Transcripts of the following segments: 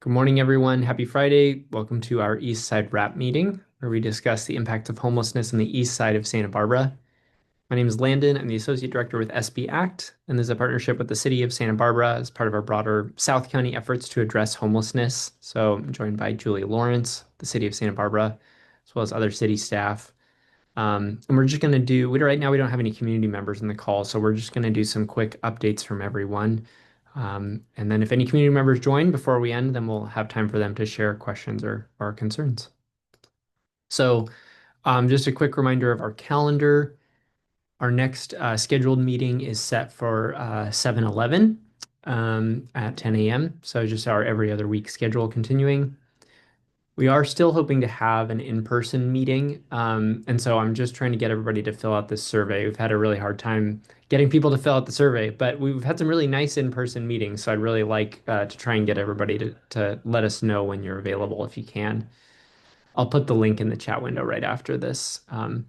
Good morning, everyone. Happy Friday. Welcome to our Eastside Wrap meeting, where we discuss the impact of homelessness in the east side of Santa Barbara. My name is Landon. I'm the Associate Director with SB Act, and this is a partnership with the City of Santa Barbara as part of our broader South County efforts to address homelessness. So I'm joined by Julie Lawrence, the City of Santa Barbara, as well as other city staff. And we're just going to right now we don't have any community members in the call, so we're just going to do some quick updates from everyone. And then if any community members join before we end, then we'll have time for them to share questions or concerns. So just a quick reminder of our calendar. Our next scheduled meeting is set for 7/11 at 10 a.m. So just our every other week schedule continuing. We are still hoping to have an in-person meeting. And so I'm just trying to get everybody to fill out this survey. We've had a really hard time getting people to fill out the survey, but we've had some really nice in-person meetings. So I'd really like to try and get everybody to let us know when you're available if you can. I'll put the link in the chat window right after this,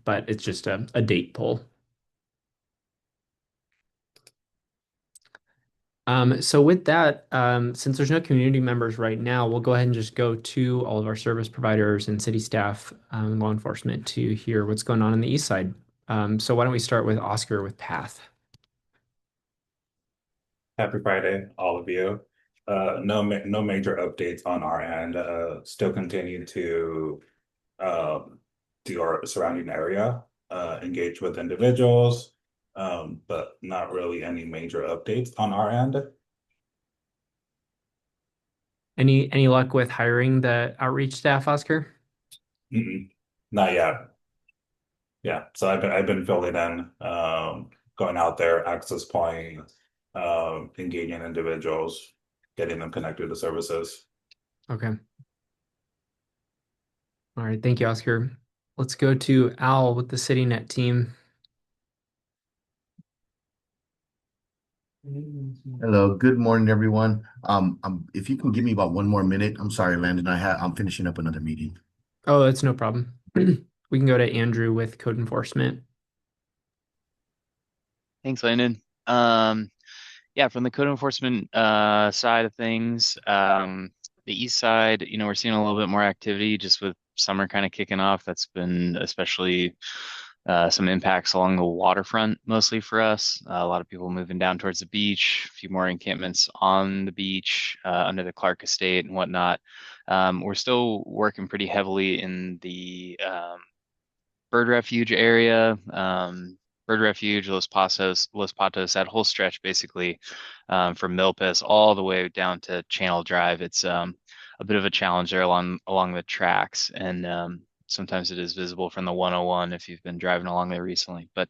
but it's just a date poll. So with that, since there's no community members right now, we'll go ahead and just go to all of our service providers and city staff, law enforcement to hear what's going on the east side. So why don't we start with Oscar with Path? Happy Friday, all of you. No major updates on our end. Still continue to um, do our surrounding area, engage with individuals, but not really any major updates on our end. Any luck with hiring the outreach staff, Oscar? Mm-mm, not yet. Yeah, so I've been filling in, going out there, access point, engaging individuals, getting them connected to services. Okay. All right. Thank you, Oscar. Let's go to Al with the CityNet team. Hello, good morning, everyone. If you can give me about one more minute, I'm sorry, Landon. I'm finishing up another meeting. Oh, that's no problem. We can go to Andrew with code enforcement. Thanks, Landon. Yeah, from the code enforcement side of things, the east side, we're seeing a little bit more activity just with summer kind of kicking off. That's been especially some impacts along the waterfront, mostly for us. A lot of people moving down towards the beach, a few more encampments on the beach, under the Clark Estate and whatnot. We're still working pretty heavily in the bird refuge area, bird refuge, Los Patos, that whole stretch basically, from Milpas all the way down to Channel Drive. It's a bit of a challenge there along the tracks, and sometimes it is visible from the 101 if you've been driving along there recently. But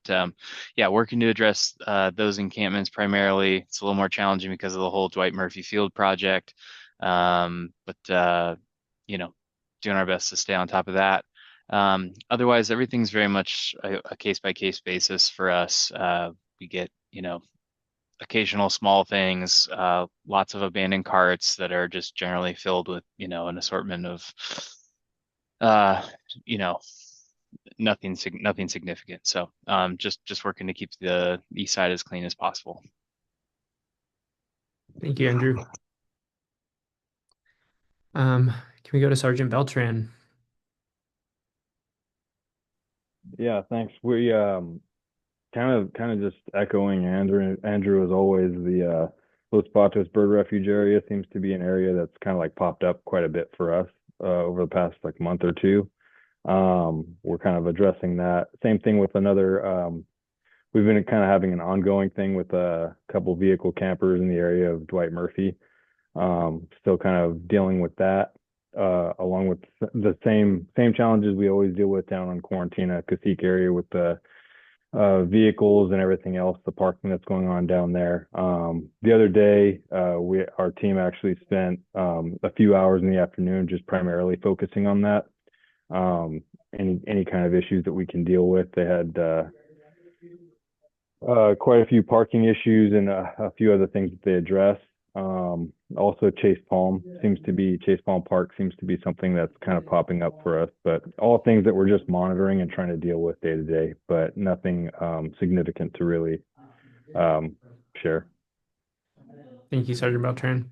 yeah, working to address those encampments primarily. It's a little more challenging because of the whole Dwight Murphy Field project, but doing our best to stay on top of that. Otherwise, everything's very much a case by case basis for us. We get, occasional small things, lots of abandoned carts that are just generally filled with, an assortment of, uh, you know, nothing significant. So, just working to keep the east side as clean as possible. Thank you, Andrew. Can we go to Sergeant Beltran? Yeah, thanks. We kind of just echoing Andrew as always. The Los Patos Bird Refuge area seems to be an area that's kind of like popped up quite a bit for us over the past like month or two. We're kind of addressing that. Same thing with another. We've been kind of having an ongoing thing with a couple vehicle campers in the area of Dwight Murphy. Still kind of dealing with that, along with the same challenges we always deal with down on Quarantina, Cacique area with the vehicles and everything else, the parking that's going on down there. The other day, our team actually spent a few hours in the afternoon just primarily focusing on that. Any kind of issues that we can deal with. They had quite a few parking issues and a few other things that they addressed. Also Chase Palm Park seems to be something that's kind of popping up for us, but all things that we're just monitoring and trying to deal with day to day, but nothing significant to really share. Thank you, Sergeant Beltran.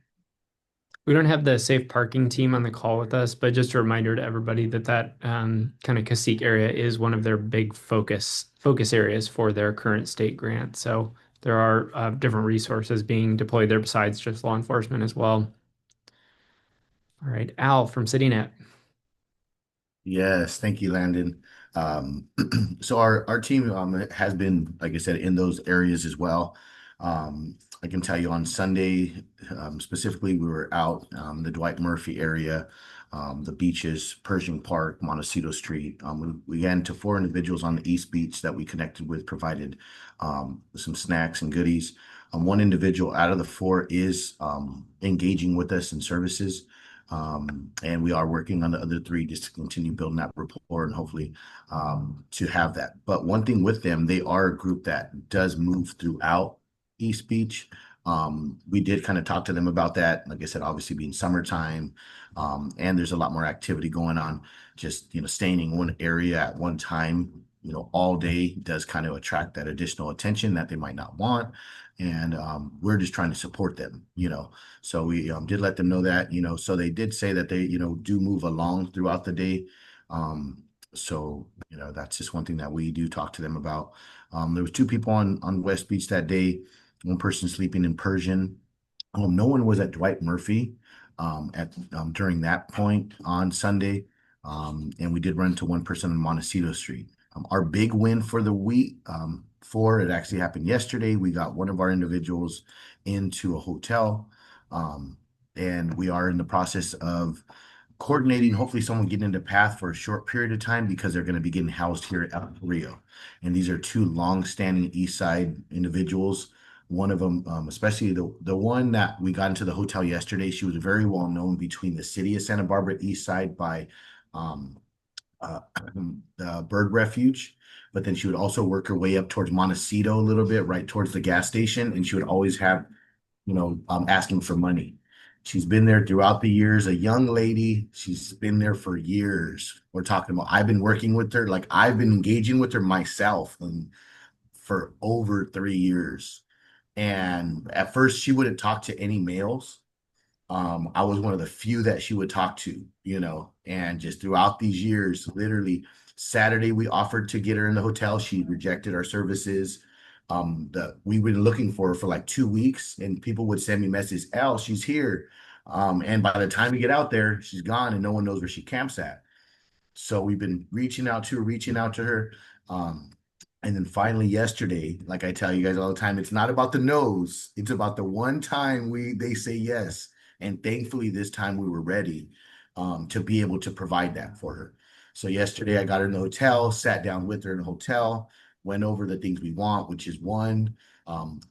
We don't have the safe parking team on the call with us, but just a reminder to everybody that kind of Cacique area is one of their big focus areas for their current state grant. So there are different resources being deployed there besides just law enforcement as well. All right, Al from CityNet. Yes, thank you, Landon. Um, so our team has been, like I said, in those areas as well. I can tell you on Sunday, specifically, we were out the Dwight Murphy area, the beaches, Pershing Park, Montecito Street. We ran into four individuals on the East Beach that we connected with, provided some snacks and goodies. One individual out of the four is engaging with us in services. And we are working on the other three just to continue building that rapport and hopefully to have that. But one thing with them, they are a group that does move throughout East Beach. We did kind of talk to them about that. Like I said, obviously being summertime, and there's a lot more activity going on. Just, staying in one area at one time, all day does kind of attract that additional attention that they might not want. And we're just trying to support them. So we did let them know that, so they did say that they, do move along throughout the day. So, that's just one thing that we do talk to them about. There was two people on West Beach that day, one person sleeping in Persian. No one was at Dwight Murphy at during that point on Sunday. And we did run into one person on Montecito Street. Our big win for the week, it actually happened yesterday. We got one of our individuals into a hotel. And we are in the process of coordinating, hopefully someone getting into path for a short period of time because they're going to be getting housed here at Rio. And these are two long-standing East Side individuals. One of them, especially the one that we got into the hotel yesterday, she was very well known between the city of Santa Barbara East Side by um, uh, the bird refuge, but then she would also work her way up towards Montecito a little bit, right towards the gas station, and she would always have, asking for money. She's been there throughout the years, a young lady. She's been there for years. We're talking about, I've been working with her, like I've been engaging with her myself and for over 3 years. And at first, she wouldn't talk to any males. I was one of the few that she would talk to, and just throughout these years, literally Saturday, we offered to get her in the hotel. She rejected our services. That we were looking for her for like 2 weeks, and people would send me messages, "L, she's here." And by the time we get out there, she's gone and no one knows where she camps at. So we've been reaching out to her. Um, and then finally yesterday, like I tell you guys all the time, it's not about the no's, it's about the one time they say yes. And thankfully this time we were ready to be able to provide that for her. So yesterday I got her in the hotel, sat down with her in the hotel, went over the things we want, which is one,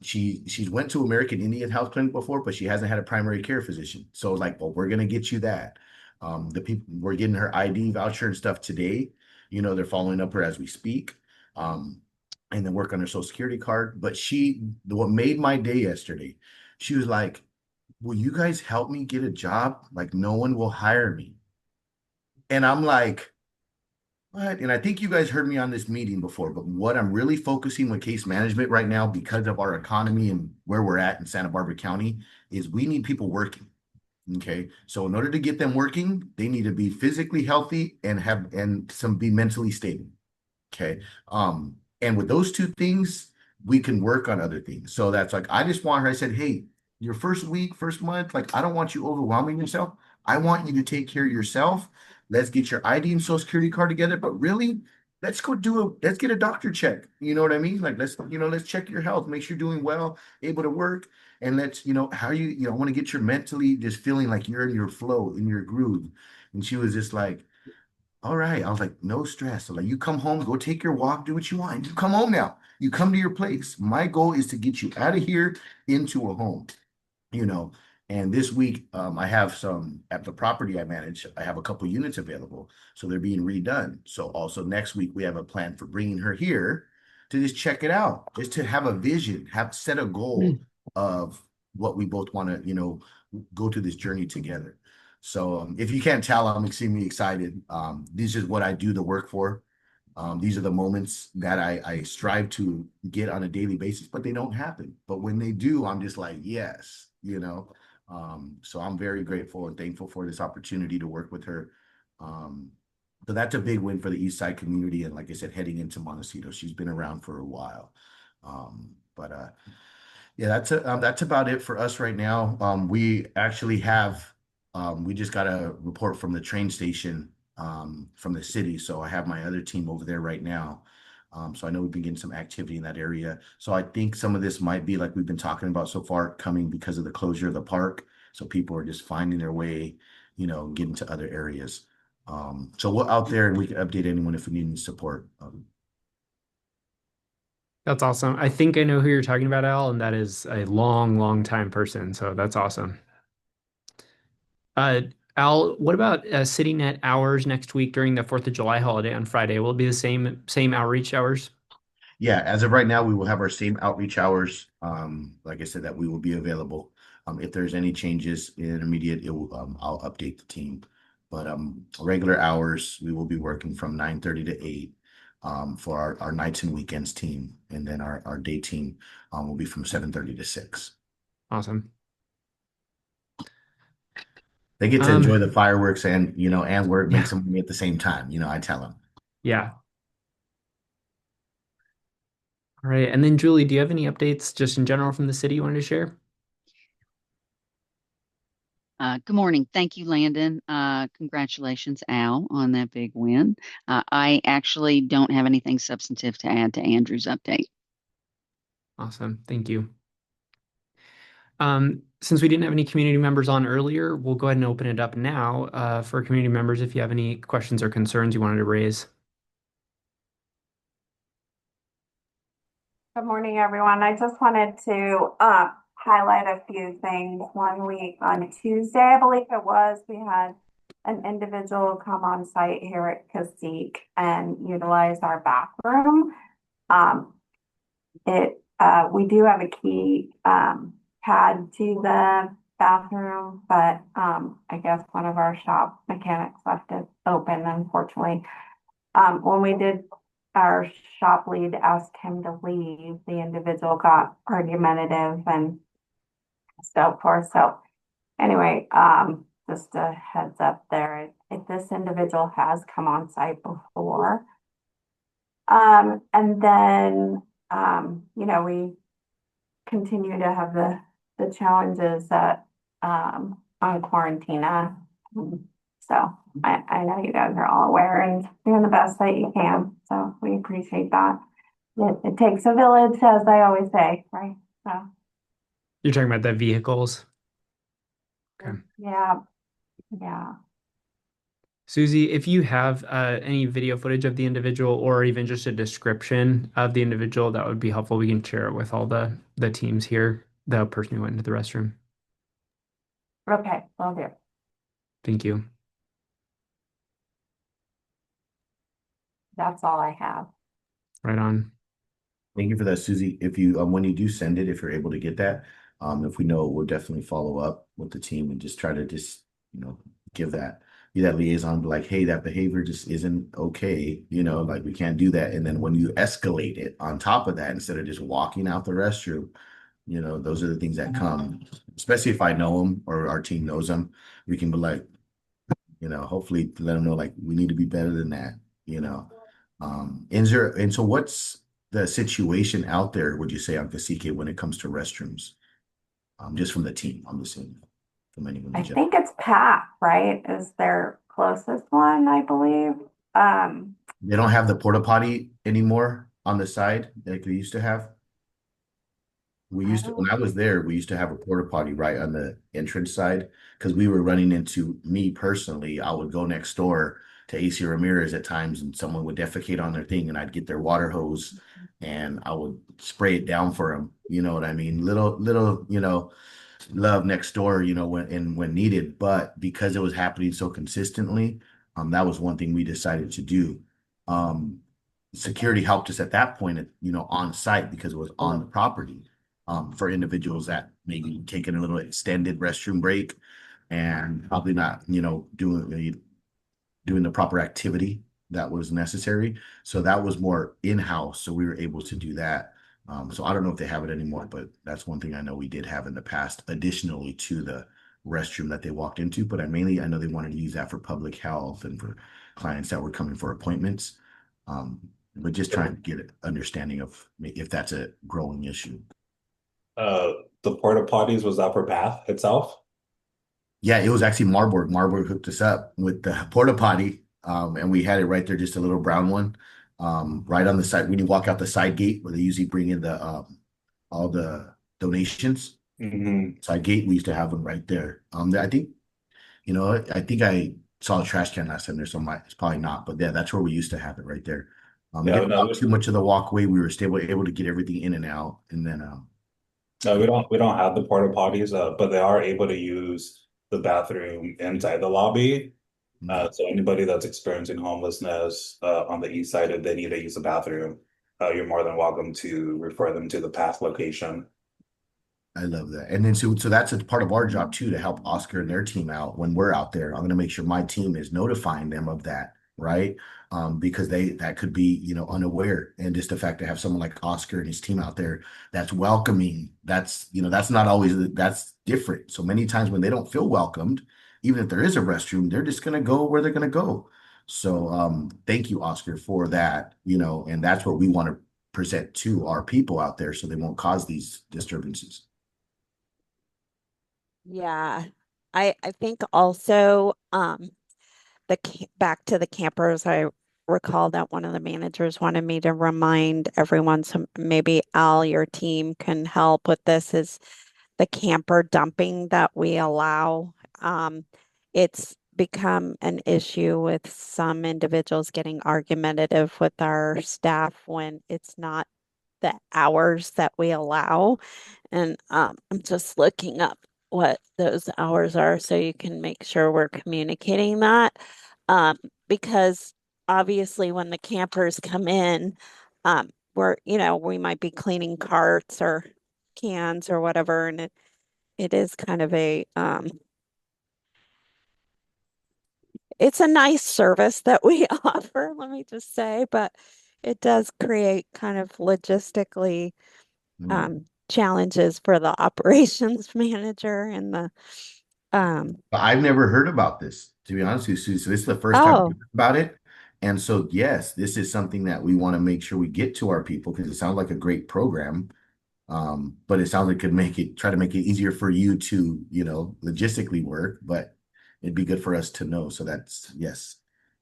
she's went to American Indian Health Clinic before, but she hasn't had a primary care physician. So like, well, we're gonna get you that. The people we're getting her ID voucher and stuff today. They're following up her as we speak. And then work on her social security card. But what made my day yesterday, she was like, "Will you guys help me get a job? Like, no one will hire me." And I'm like, "What?" And I think you guys heard me on this meeting before, but what I'm really focusing with case management right now, because of our economy and where we're at in Santa Barbara County, is we need people working. Okay. So in order to get them working, they need to be physically healthy and be mentally stable. Okay. And with those two things, we can work on other things. So that's like, I just want her, I said, hey, your first week, first month, like, I don't want you overwhelming yourself. I want you to take care of yourself. Let's get your ID and social security card together. But really, let's get a doctor check. You know what I mean? Like, let's check your health, make sure you're doing well, able to work. And let's, how I want to get your mentally just feeling like you're in your flow, in your groove. And she was just like, all right. I was like, no stress. So like, you come home, go take your walk, do what you want. You come home now. You come to your place. My goal is to get you out of here into a home, you know. And this week, I have some at the property I manage. I have a couple units available, so they're being redone. So also next week we have a plan for bringing her here to just check it out, just to have a vision, have set a goal of what we both want to, go through this journey together. So if you can't tell, I'm extremely excited. This is what I do the work for. These are the moments that I strive to get on a daily basis, but they don't happen. But when they do, I'm just like, yes. So I'm very grateful and thankful for this opportunity to work with her. Um, so that's a big win for the East Side community. And like I said, heading into Montecito, she's been around for a while. But yeah, that's about it for us right now. We actually have we just got a report from the train station from the city. So I have my other team over there right now. So I know we've been getting some activity in that area. So I think some of this might be like we've been talking about so far, coming because of the closure of the park. So people are just finding their way, getting to other areas. So we're out there and we can update anyone if we need any support. That's awesome. I think I know who you're talking about, Al, and that is a long, long time person. So that's awesome. Uh, Al, what about city net hours next week during the 4th of July holiday on Friday? Will it be the same outreach hours? Yeah, as of right now, we will have our same outreach hours. Like I said, that we will be available. If there's any changes in immediate, I'll update the team. But regular hours, we will be working from 9:30 to 8 for our nights and weekends team. And then our day team will be from 7:30 to 6. Awesome. They get to enjoy the Um, fireworks and work, make yeah, some money at the same time. I tell them. yeah. All right. And then Julie, do you have any updates just in general from the city you wanted to share? Good morning. Thank you, Landon. Congratulations, Al, on that big win. I actually don't have anything substantive to add to Andrew's update. Awesome. Thank you. Since we didn't have any community members on earlier, we'll go ahead and open it up now for community members if you have any questions or concerns you wanted to raise. Good morning, everyone. I just wanted to highlight a few things. One week on Tuesday, I believe it was, we had an individual come on site here at Cacique and utilize our bathroom. We do have a key pad to the bathroom, but I guess one of our shop mechanics left it open, unfortunately. When we did, our shop lead asked him to leave, the individual got argumentative and so forth. So anyway, just a heads up there. If this individual has come on site before. And then, we continue to have the challenges that on Quarantina. So I know you guys are all aware and doing the best that you can. So we appreciate that. It takes a village, as I always say, right? So You're talking about the vehicles. Okay. yeah, yeah. Susie, if you have any video footage of the individual or even just a description of the individual, that would be helpful. We can share it with all the teams here, the person who went into the restroom. Okay, will do. Thank you. That's all I have. Right on. Thank you for that, Susie. If you when you do send it, if you're able to get that, if we know, we'll definitely follow up with the team and just try to give be that liaison, be like, hey, that behavior just isn't okay. Like we can't do that. And then when you escalate it on top of that, instead of just walking out the restroom, those are the things that come, especially if I know them or our team knows them, we can be like, hopefully let them know like we need to be better than that, and so what's the situation out there, would you say, on Cacique when it comes to restrooms? Just from the team, I'm just saying from anyone I in general. think it's Pat, right? Is their closest one, I believe. They don't have the porta potty anymore on the side like they used to have. I When don't, I was there, we used to have a porta potty right on the entrance side because we were running into, me personally, I would go next door to AC Ramirez at times and someone would defecate on their thing and I'd get their water hose and I would spray it down for them. You know what I mean? Little, love next door, when needed. But because it was happening so consistently, that was one thing we decided to do. Um, Security helped us at that point, on site because it was on the property, for individuals that maybe taking a little extended restroom break and probably not, doing the proper activity that was necessary. So that was more in-house. So we were able to do that. So I don't know if they have it anymore, but that's one thing I know we did have in the past, additionally to restroom that they walked into, but I know they wanted to use that for public health and for clients that were coming for appointments. Um, but just trying to get an understanding of if that's a growing issue. Uh, the porta potties was that for bath itself? Yeah, it was actually Marburg. Marburg hooked us up with the porta potty, and we had it right there, just a little brown one, right on the side. When you walk out the side gate, where they usually bring in the all the donations, Hmm. side gate, we used to have them right there. I think I think I saw a trash can last time there, so it's probably not, but yeah, that's where we used to have it right there. It Yeah, didn't no, block too much of the walkway. We were still able to get everything in and out, and then no, we don't have the porta potties, but they are able to use the bathroom inside the lobby. okay. So anybody that's experiencing homelessness on the east side, if they need to use the bathroom, you're more than welcome to refer them to the path location. I love that. And then so that's a part of our job too, to help Oscar and their team out when we're out there. I'm going to make sure my team is notifying them of that, right? Because that could be, unaware. And just the fact to have someone like Oscar and his team out there that's welcoming, that's not always that's different. So many times when they don't feel welcomed, even if there is a restroom, they're just going to go where they're going to go. So thank you, Oscar, for that, and that's what we want to present to our people out there so they won't cause these disturbances. Yeah. I think also back to the campers, I recall that one of the managers wanted me to remind everyone, so maybe Al, your team can help with this, is the camper dumping that we allow. It's become an issue with some individuals getting argumentative with our staff when it's not the hours that we allow. And I'm just looking up what those hours are so you can make sure we're communicating that. Because obviously, when the campers come in, we might be cleaning carts or cans or whatever, and it is kind of it's a nice service that we offer, let me just say, but it does create kind of logistically challenges for the operations manager and the But I've never heard about this, to be honest with you, Sue. So this is the first time oh, I've heard about it. And so, yes, this is something that we want to make sure we get to our people because it sounds like a great program. But it sounds like it could try to make it easier for you to, logistically work, but it'd be good for us to know. So yes,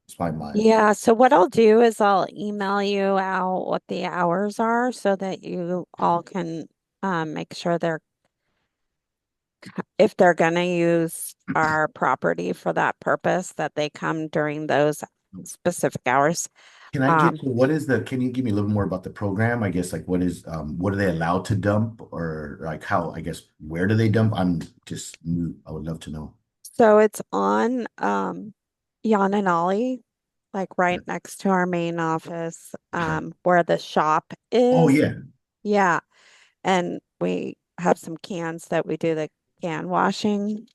it's my mind. yeah. So what I'll do is I'll email you out what the hours are so that you all can make sure if they're going to use our property for that purpose, that they come during those specific hours. Can I Um, can you give me a little more about the program? I guess like what are they allowed to dump or like how, I guess, where do they dump? I'm just new. I would love to know. so it's on Yananali, like right next to our main office, Uh-huh. where the shop Oh is. yeah. Yeah. And we have some cans that we do the can washing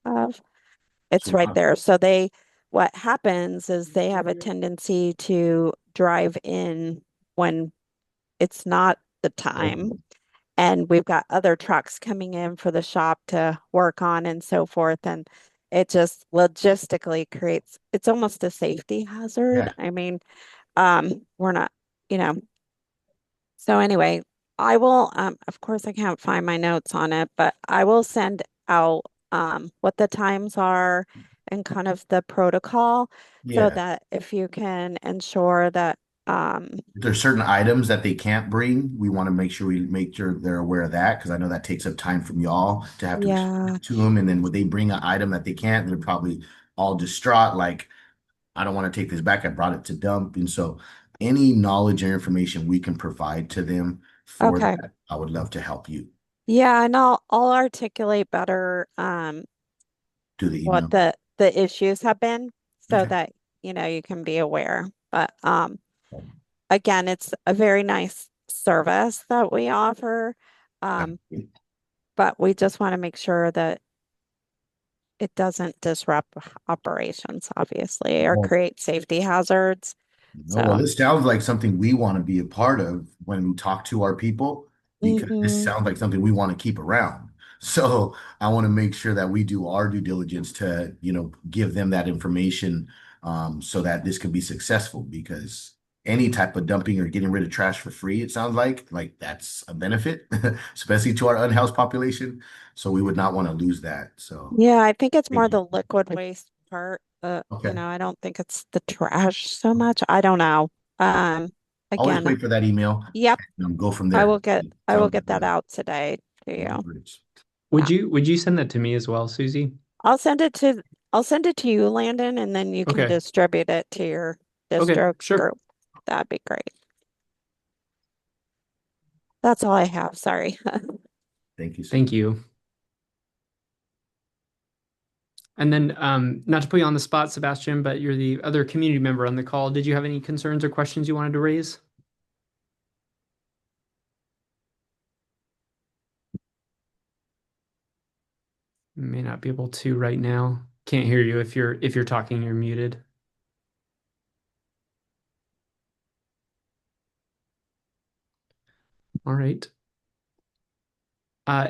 of. It's So right there. What happens is they have a tendency to drive in when it's not the time. open. And we've got other trucks coming in for the shop to work on and so forth. And it just logistically it's almost a safety hazard. Yeah. I mean, we're not, you know, so anyway, I will, of course, I can't find my notes on it, but I will send out what the times are and kind of the protocol so Yeah. that if you can ensure that, If there's certain items that they can't bring, we want to make sure they're aware of that because I know that takes up time from y'all to have to explain yeah, it to them. And then when they bring an item that they can't, they're probably all distraught, like, I don't want to take this back. I brought it to dump. And so any knowledge or information we can provide to them for okay. that, I would love to help you Yeah, and I'll articulate better do the what email. the issues have been so Okay. that you can be aware. But again, it's a very nice service that we offer. Um, but we just want to make sure that it doesn't disrupt operations, obviously, or Well, create safety hazards. no, well, So, this sounds like something we want to be a part of when we talk to our people because this mhm. sounds like something we want to keep around. So I want to make sure that we do our due diligence to, give them that information so that this can be successful because any type of dumping or getting rid of trash for free, it sounds like that's a benefit, especially to our unhoused population. So we would not want to lose that. So Yeah, I think it's thank more you. the liquid waste part. Okay. I don't think it's the trash so much. I don't know. Um, I'll just again, wait for that email yep, and go from there. I will Sounds get that good. out today to No you. worries. Yeah. Would you send that to me as well, Susie? I'll send it to I'll send it to you, Landon, and then you can Okay. distribute it to your Okay, distro sure. group. That'd be great. That's all I have. Sorry. Thank you, Sue. Thank you. And then, not to put you on the spot, Sebastian, but you're the other community member on the call. Did you have any concerns or questions you wanted to raise? May not be able to right now. Can't hear you if you're talking, you're muted. All right.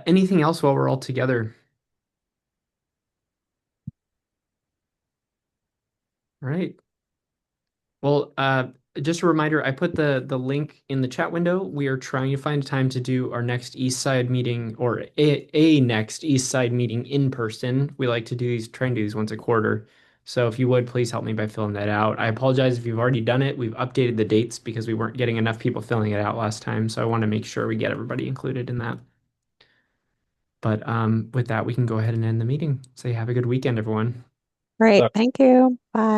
Anything else while we're all together? All right. Well, just a reminder, I put the link in the chat window. We are trying to find time to do our next East Side meeting or a next East Side meeting in person. We like to try and do these once a quarter. So if you would, please help me by filling that out. I apologize if you've already done it. We've updated the dates because we weren't getting enough people filling it out last time. So I want to make sure we get everybody included in that. But with that, we can go ahead and end the meeting. Say have a good weekend, everyone. Great. Thank you. Bye.